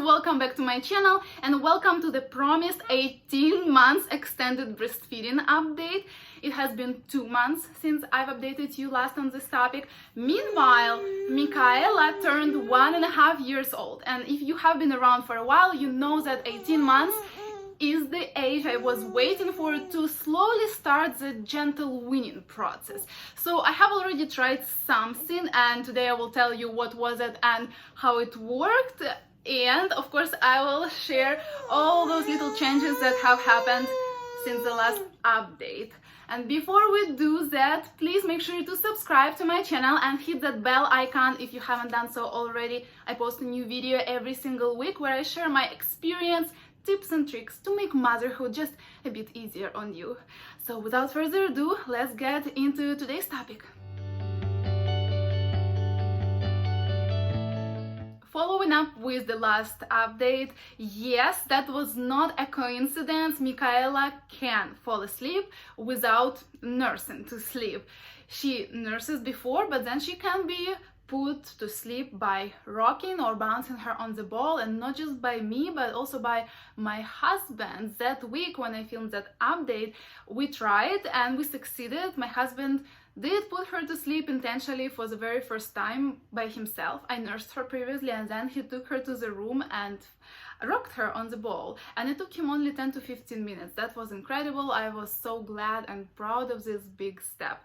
welcome back to my channel and welcome to the promised 18 months extended breastfeeding update. It has been 2 months since I've updated you last on this topic. Meanwhile, Michaela turned 1.5 years old, and if you have been around for a while, you know that 18 months is the age I was waiting for to slowly start the gentle weaning process. So I have already tried something, and today I will tell you what was it and how it worked. And of course I will share all those little changes that have happened since the last update. And before we do that, please make sure to subscribe to my channel and hit that bell icon if you haven't done so already. I post a new video every single week where I share my experience, tips and tricks to make motherhood just a bit easier on you. So without further ado, let's get into today's topic. Following up with the last update, yes, that was not a coincidence. Michaela can fall asleep without nursing to sleep. She nurses before, but then she can be put to sleep by rocking or bouncing her on the ball, and not just by me but also by my husband. That week when I filmed that update, we tried and we succeeded. My husband did put her to sleep intentionally for the very first time by himself. I nursed her previously, and then he took her to the room and rocked her on the ball, and it took him only 10 to 15 minutes. That was incredible. I was so glad and proud of this big step.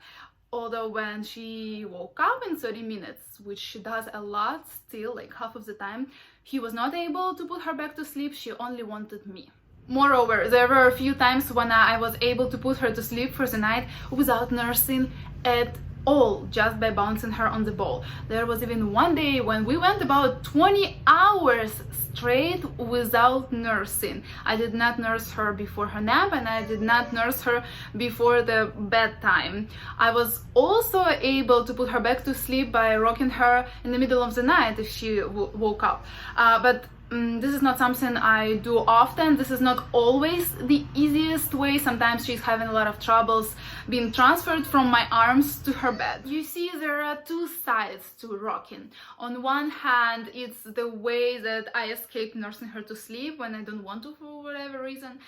Although when she woke up in 30 minutes, which she does a lot still, like half of the time, he was not able to put her back to sleep. She only wanted me. Moreover, there were a few times when I was able to put her to sleep for the night without nursing at all, just by bouncing her on the ball. There was even one day when we went about 20 hours straight without nursing. I did not nurse her before her nap, and I did not nurse her before the bedtime. I was also able to put her back to sleep by rocking her in the middle of the night if she woke up. But this is not something I do often. This is not always the easiest way. Sometimes she's having a lot of troubles being transferred from my arms to her bed. You see, there are two sides to rocking. On one hand, it's the way that I escape nursing her to sleep when I don't want to for whatever reason.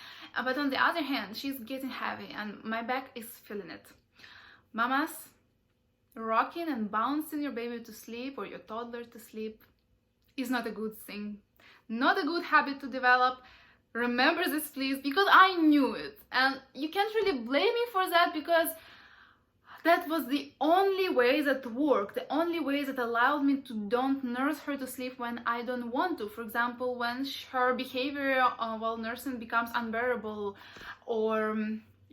But on the other hand, she's getting heavy and my back is feeling it. Mamas, rocking and bouncing your baby to sleep or your toddler to sleep is not a good thing. Not a good habit to develop. Remember this, please, because I knew it, and you can't really blame me for that, because that was the only way that worked, the only way that allowed me to don't nurse her to sleep when I don't want to. For example, when her behavior while nursing becomes unbearable, or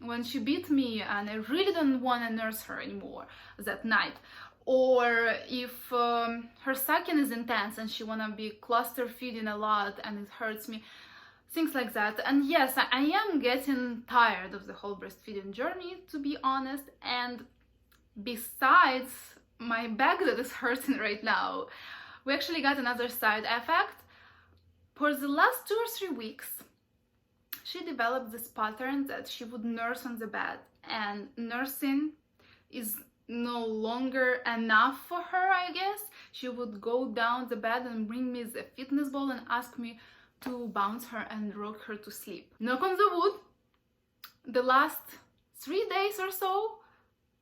when she beat me and I really don't want to nurse her anymore that night. Or if her sucking is intense and she wanna be cluster feeding a lot and it hurts me, things like that. And yes, I am getting tired of the whole breastfeeding journey, to be honest. And besides my back that is hurting right now, we actually got another side effect. For the last 2 or 3 weeks, she developed this pattern that she would nurse on the bed, and nursing is no longer enough for her, I guess. She would go down the bed and bring me the fitness ball and ask me to bounce her and rock her to sleep. Knock on the wood, the last 3 days or so,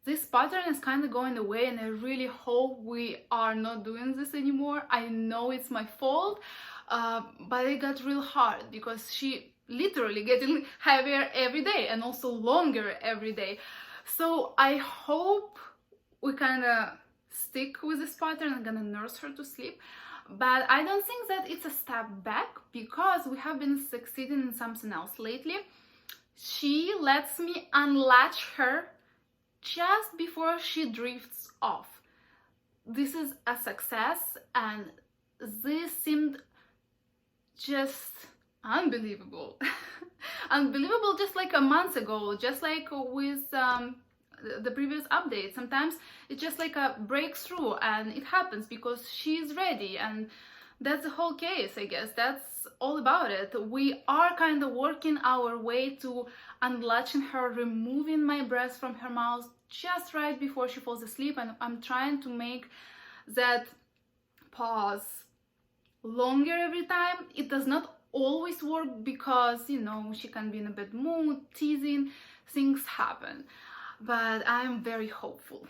this pattern is kind of going away, and I really hope we are not doing this anymore. I know it's my fault, but it got real hard because she literally getting heavier every day and also longer every day. So I hope we kind of stick with this pattern. I'm gonna nurse her to sleep, but I don't think that it's a step back, because we have been succeeding in something else lately. She lets me unlatch her just before she drifts off. This is a success, and this seemed just unbelievable. Unbelievable, just like a month ago, just like with the previous update. Sometimes it's just like a breakthrough, and it happens because she's ready, and that's the whole case, I guess. That's all about it. We are kind of working our way to unlatching her, removing my breast from her mouth just right before she falls asleep, and I'm trying to make that pause longer every time. It does not always work because, you know, she can be in a bad mood, teasing, things happen. But I'm very hopeful.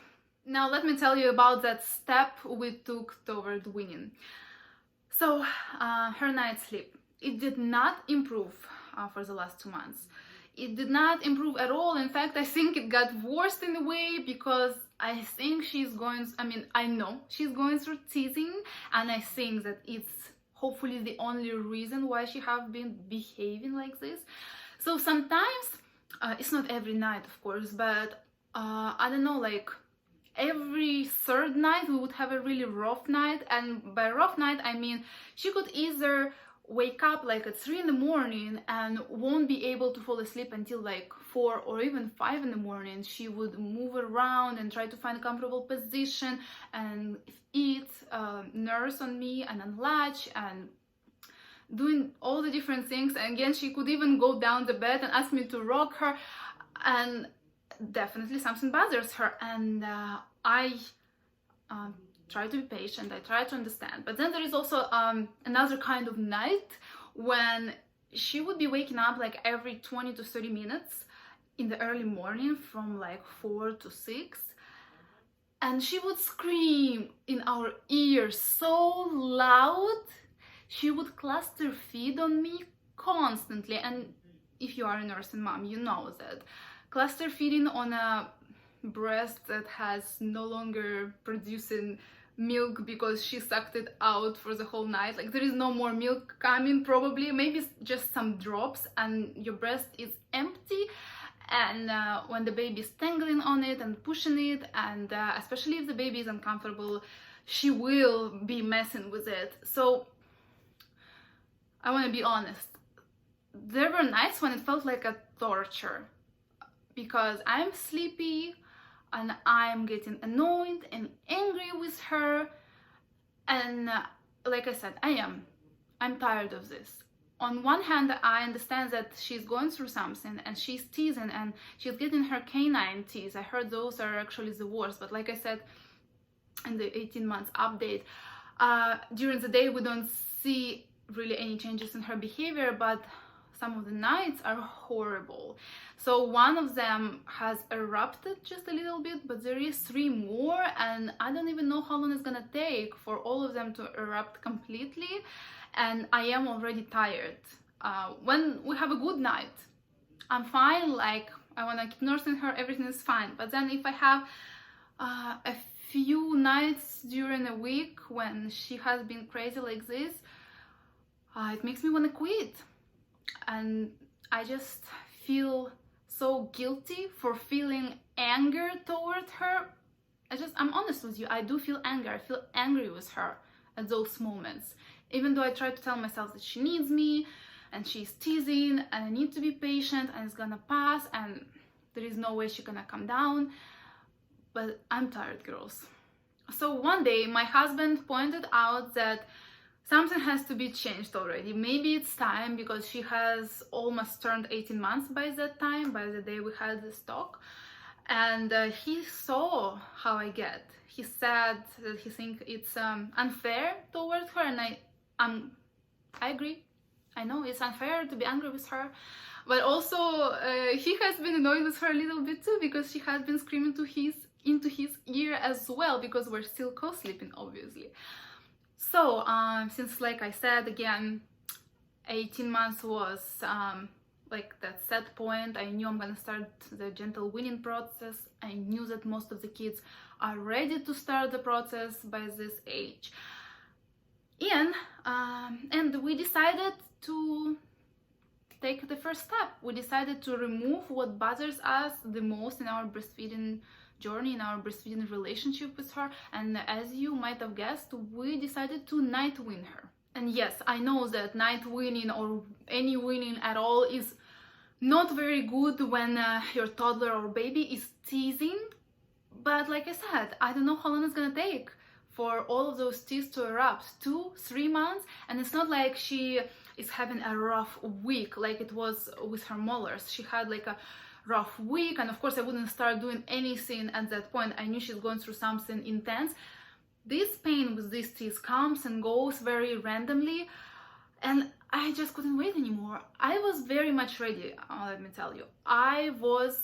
Now let me tell you about that step we took toward weaning. So her night sleep, it did not improve for the last 2 months. It did not improve at all. In fact, I think it got worse in a way, because I think I know she's going through teasing, and I think that it's hopefully the only reason why she have been behaving like this. So sometimes, it's not every night of course, but I don't know, like every third night we would have a really rough night. And by rough night I mean she could either wake up like at 3 in the morning and won't be able to fall asleep until like 4 or even 5 in the morning. She would move around and try to find a comfortable position and eat, nurse on me and unlatch and doing all the different things. And again, she could even go down the bed and ask me to rock her, and definitely something bothers her. And I try to be patient, I try to understand. But then there is also another kind of night when she would be waking up like every 20 to 30 minutes in the early morning from like 4 to 6, and she would scream in our ears so loud. She would cluster feed on me constantly. And if you are a nursing mom, you know that cluster feeding on a breast that has no longer producing milk because she sucked it out for the whole night, like there is no more milk coming, probably, maybe just some drops, and your breast is empty. And when the baby is tangling on it and pushing it, and especially if the baby is uncomfortable, she will be messing with it. So I want to be honest, there were nights when it felt like a torture, because I'm sleepy and I'm getting annoyed and angry with her. And like I said, I'm tired of this. On one hand, I understand that she's going through something and she's teasing and she's getting her canine tease. I heard those are actually the worst. But like I said in the 18 months update, during the day we don't see really any changes in her behavior, but some of the nights are horrible. So one of them has erupted just a little bit, but there is 3 more, and I don't even know how long it's gonna take for all of them to erupt completely. And I am already tired. When we have a good night, I'm fine, like I wanna keep nursing her, everything is fine. But then if I have a few nights during a week when she has been crazy like this, it makes me want to quit. And I just feel so guilty for feeling anger toward her. I'm honest with you, I do feel anger. I feel angry with her at those moments, even though I try to tell myself that she needs me and she's teasing and I need to be patient and it's gonna pass and there is no way she's gonna come down. But I'm tired, girls. So one day my husband pointed out that something has to be changed already. Maybe it's time, because she has almost turned 18 months by that time, by the day we had this talk. And he saw how I get. He said that he thinks it's unfair towards her, and I agree. I know it's unfair to be angry with her, but also he has been annoyed with her a little bit too, because she has been screaming into his ear as well, because we're still co-sleeping, obviously. So since, like I said, again, 18 months was like that set point. I knew I'm gonna start the gentle weaning process. I knew that most of the kids are ready to start the process by this age. And we decided to take the first step. We decided to remove what bothers us the most in our breastfeeding journey, in our breastfeeding relationship with her. And as you might have guessed, we decided to night wean her. And yes, I know that night weaning or any weaning at all is not very good when your toddler or baby is teasing. But like I said, I don't know how long it's gonna take for all of those teeth to erupt. 2-3 months. And it's not like she is having a rough week like it was with her molars. She had like a rough week, and of course I wouldn't start doing anything at that point. I knew she's going through something intense, This pain with these teeth comes and goes very randomly, and I just couldn't wait anymore. I was very much ready, let me tell you. I was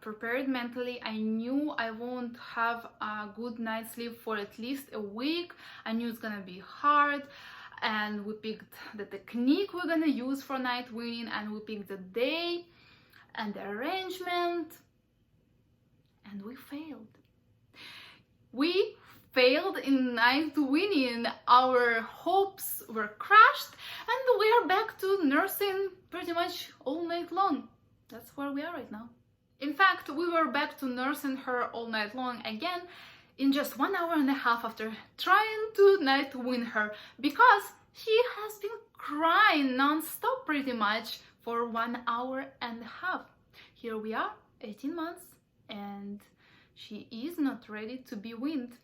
prepared mentally. I knew I won't have a good night's sleep for at least a week. I knew it's gonna be hard, and we picked the technique we're gonna use for night weaning, and we picked the day and the arrangement, and we failed. We failed in night weaning. Our hopes were crushed, and we are back to nursing pretty much all night long. That's where we are right now. In fact, we were back to nursing her all night long again in just 1 hour and a half after trying to night wean her, because she has been crying non-stop pretty much for 1 hour and a half. Here we are, 18 months, and she is not ready to be weaned.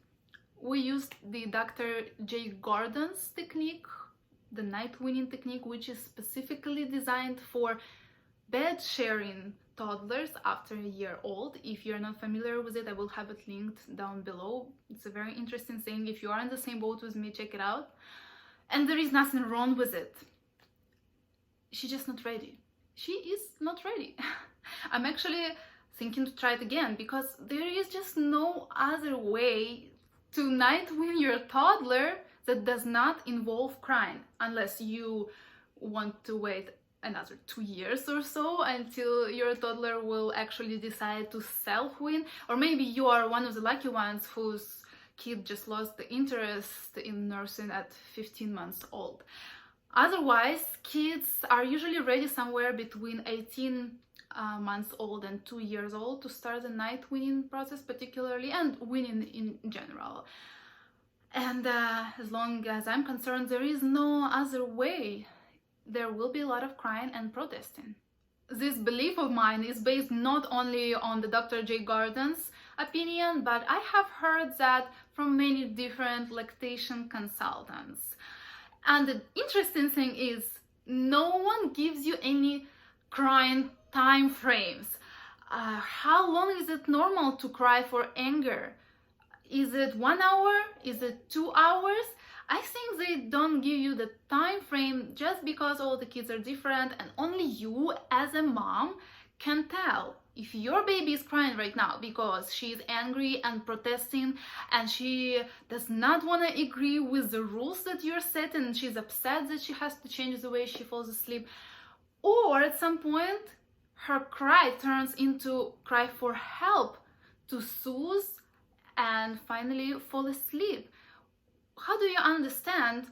We used the Dr. J. Gordon's technique, the night weaning technique, which is specifically designed for bed sharing toddlers after a year old. If you're not familiar with it, I will have it linked down below. It's a very interesting thing. If you are in the same boat with me, check it out. And there is nothing wrong with it. She's just not ready. She is not ready. I'm actually thinking to try it again, because there is just no other way to night wean your toddler that does not involve crying, unless you want to wait another 2 years or so until your toddler will actually decide to self-wean, or maybe you are one of the lucky ones whose kid just lost the interest in nursing at 15 months old. Otherwise, kids are usually ready somewhere between 18 months old and 2 years old to start the night weaning process particularly, and weaning in general. And as long as I'm concerned, there is no other way. There will be a lot of crying and protesting. This belief of mine is based not only on the Dr. J. Gordon's opinion, but I have heard that from many different lactation consultants. And the interesting thing is, no one gives you any crying time frames. How long is it normal to cry for anger? Is it 1 hour? Is it 2 hours? I think they don't give you the time frame just because all the kids are different, and only you as a mom can tell. If your baby is crying right now because she's angry and protesting, and she does not want to agree with the rules that you're setting, and she's upset that she has to change the way she falls asleep, or at some point her cry turns into cry for help to soothe and finally fall asleep, how do you understand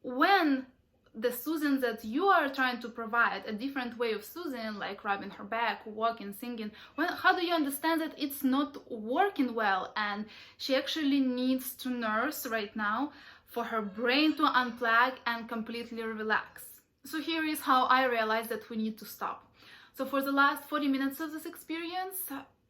when the soothing that you are trying to provide, a different way of soothing, like rubbing her back, walking, singing, how do you understand that it's not working well, and she actually needs to nurse right now for her brain to unplug and completely relax? So here is how I realized that we need to stop. So for the last 40 minutes of this experience,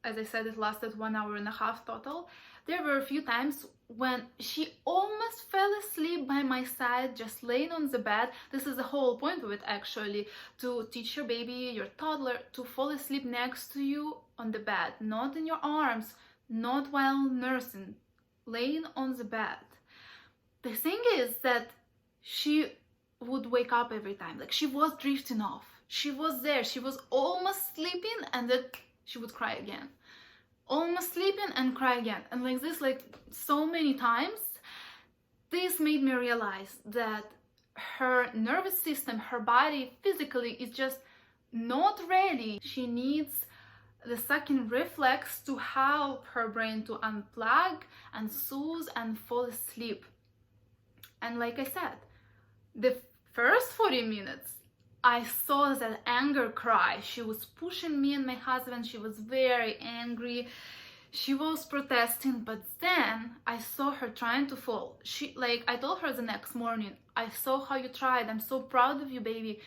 as I said, it lasted 1 hour and a half total, there were a few times when she almost fell asleep by my side, just laying on the bed. This is the whole point of it, actually, to teach your baby, your toddler, to fall asleep next to you on the bed, not in your arms, not while nursing, laying on the bed. The thing is that she would wake up every time, like she was drifting off. She was there, she was almost sleeping, and then she would cry again. Almost sleeping and cry again, and like this, like so many times. This made me realize that her nervous system, her body physically is just not ready. She needs the sucking reflex to help her brain to unplug and soothe and fall asleep. And like I said, the first 40 minutes I saw that anger cry. She was pushing me and my husband. She was very angry. She was protesting, but then I saw her trying to fall. I told her the next morning, I saw how you tried. I'm so proud of you, baby,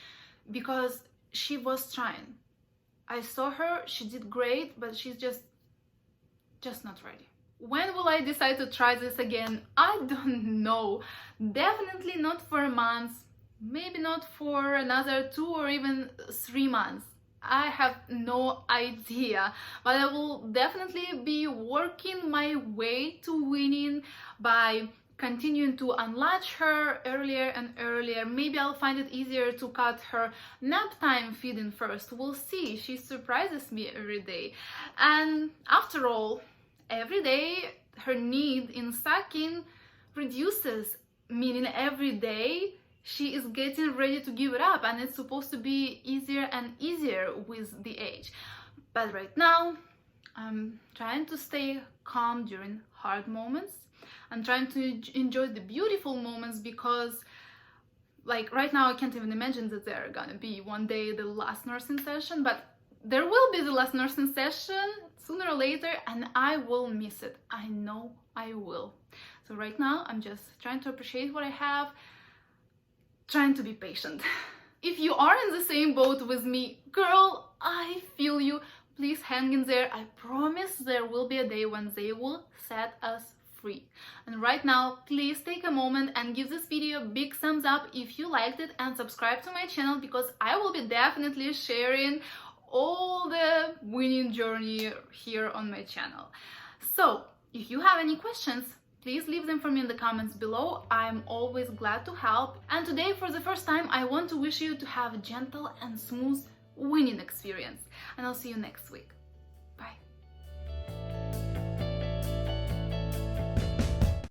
because she was trying. I saw her, she did great, but she's just not ready. When will I decide to try this again? I don't know. Definitely not for a month. Maybe not for another 2 or even 3 months. I have no idea, but I will definitely be working my way to weaning by continuing to unlatch her earlier and earlier. Maybe I'll find it easier to cut her nap time feeding first. We'll see. She surprises me every day. And after all, every day her need in sucking reduces, meaning every day she is getting ready to give it up, and it's supposed to be easier and easier with the age. But right now I'm trying to stay calm during hard moments. I'm trying to enjoy the beautiful moments, because like right now I can't even imagine that they're gonna be one day the last nursing session, but there will be the last nursing session sooner or later, and I will miss it. I know I will. So right now I'm just trying to appreciate what I have, trying to be patient. If you are in the same boat with me, girl, I feel you. Please hang in there. I promise there will be a day when they will set us free. And right now, please take a moment and give this video a big thumbs up if you liked it, and subscribe to my channel, because I will be definitely sharing all the weaning journey here on my channel. So if you have any questions, please leave them for me in the comments below. I'm always glad to help. And today, for the first time, I want to wish you to have a gentle and smooth weaning experience. And I'll see you next week. Bye.